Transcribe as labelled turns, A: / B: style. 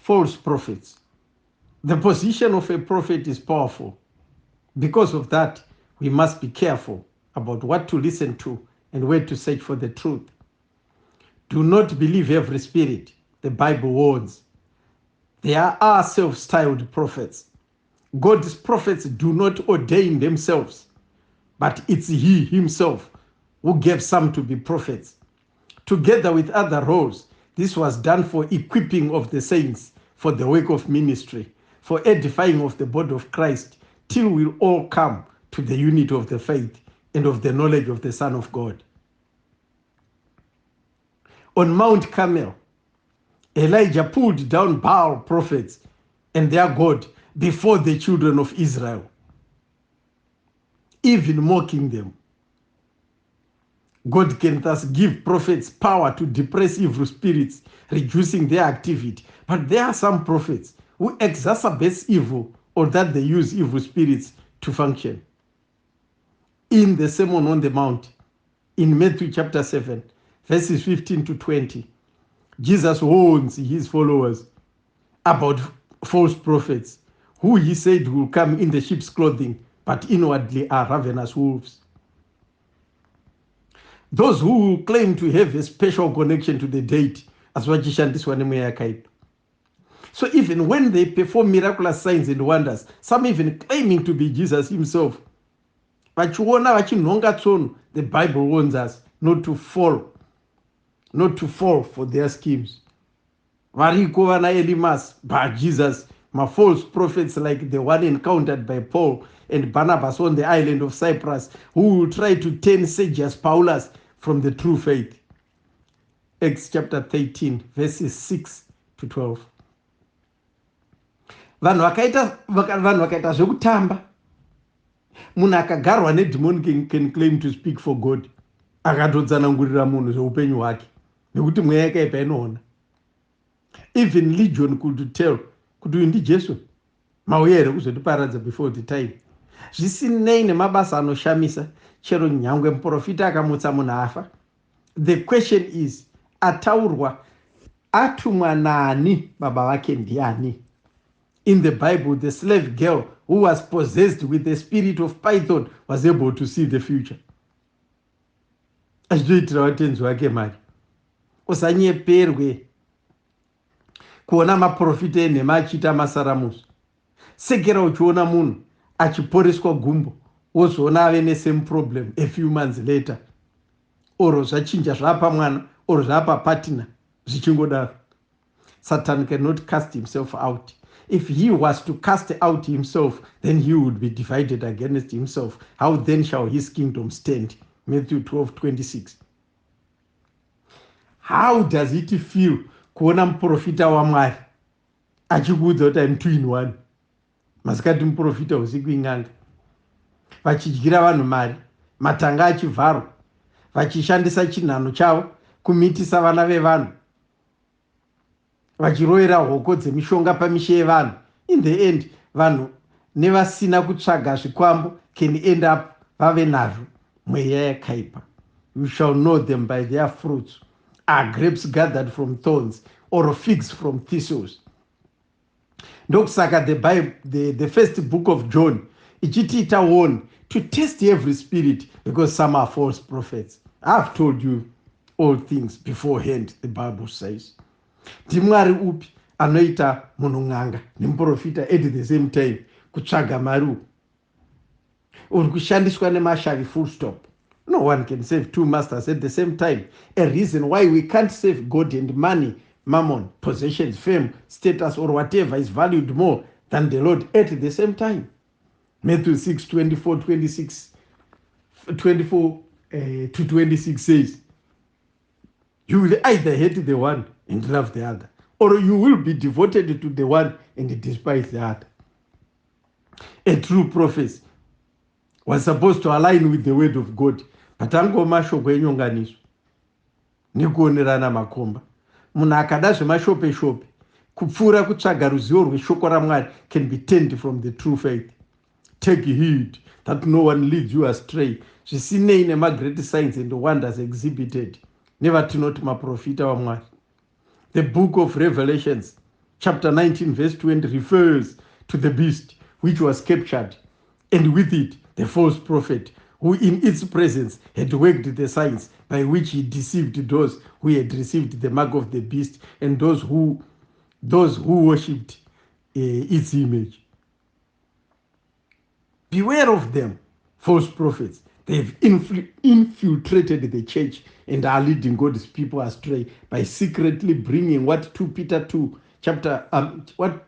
A: false prophets. The position of a prophet is powerful. Because of that, we must be careful about what to listen to and where to search for the truth. Do not believe every spirit, the Bible warns. There are self-styled prophets. God's prophets do not ordain themselves, but it's He Himself who gave some to be prophets. Together with other roles, this was done for equipping of the saints for the work of ministry, for edifying of the body of Christ, till we all come to the unity of the faith and of the knowledge of the Son of God. On Mount Carmel, Elijah pulled down Baal prophets and their God before the children of Israel, even mocking them. God can thus give prophets power to depress evil spirits, reducing their activity. But there are some prophets who exacerbate evil, or that they use evil spirits to function. In the Sermon on the Mount, in Matthew chapter 7, verses 15 to 20, Jesus warns his followers about false prophets, who he said will come in the sheep's clothing, but inwardly are ravenous wolves. Those who will claim to have a special connection to the deity, as what vachishandiswa nemweya yakaipa. So even when they perform miraculous signs and wonders, some even claiming to be Jesus himself, vachiona vachinhonga tsono, the Bible warns us not to fall for their schemes. Variko vana Elimas, but Jesus, my false prophets like the one encountered by Paul and Barnabas on the island of Cyprus, who will try to turn Sergius Paulus from the true faith. Acts chapter 13, verses 6 to 12. Vanhu vakaita zvekutamba. Munhu akagarwa nedemon can claim to speak for God. Akatotsanangurira munhu zveupenyu hwake nekuti mweya yakaipa inoona. Even Legion could tell kuti uyu ndiJesu mauya here kuzotiparadza before the time. Zvisinei nemabasa anoshamisa, chero nyangwe muprofita akamutsa munhu afa. The question is, ataurwa atumwa nani, baba vake ndiani? In the Bible, the slave girl who was possessed with the spirit of Python was able to see the future. Achitoitira vatenzi vake mari. Usanyeperwe kuona maprofita enhema achiita masaramuso. Sekera uchiona munhu achiporeswa gumbo, wozoona ave nesame problem a few months later. Oro zvachinja zvapa mwana, oro zvapa partner, zvichingodaro. Satan cannot cast himself out. If he was to cast out himself, then he would be divided against himself. How then shall his kingdom stand? Matthew 12:26. How does it feel kuona muprofita waMwari achikuudza kuti I'm 2 in 1? Masikati muprofita usiku ing'anga. Vachidyira vanhu mari, matanga achivharwa, vachishandisa chinhano chavo kumitisa vana vevanhu, vachiroera hoko dzemishonga pamishe yevanhu. In the end, vanhu nevasina kutsvaga zvikwambo can end up vave nazvo mweya yakaipa. You shall know them by their fruits. Are grapes gathered from thorns or figs from thistles? Ndokusaka the first book of John ichitiita warn to test every spirit, because some are false prophets. I've told you all things beforehand, the Bible says. Ndimwari upi anoita munhu n'anga nemuprofita at the same time kutsvaga mari? Uri kushandiswa nemashavi, full stop. No one can serve 2 masters at the same time. A reason why we can't serve God and money, mammon, possessions, fame, status, or whatever is valued more than the Lord at the same time. Matthew 6:24 to 26 says, you will either hate the one and love the other, or you will be devoted to the one and despise the other. A true prophet was supposed to align with the word of God, but angomashoko enyonganiso nekuonerana makomba. Munhu akada zvemashope kupfuura kutsvaga ruzivo rweshoko raMwari can be turned from the true faith. Take heed that no one leads you astray. Zvisinei nemagreat signs and wonders exhibited, never to not maprofita waMwari. The book of Revelations chapter 19, verse 20 refers to the beast which was captured, and with it the false prophet, who in its presence had worked the signs by which he deceived those who had received the mark of the beast and those who worshipped its image. Beware of them, false prophets. They've infiltrated the church and are leading God's people astray by secretly bringing what 2 Peter 2 chapter what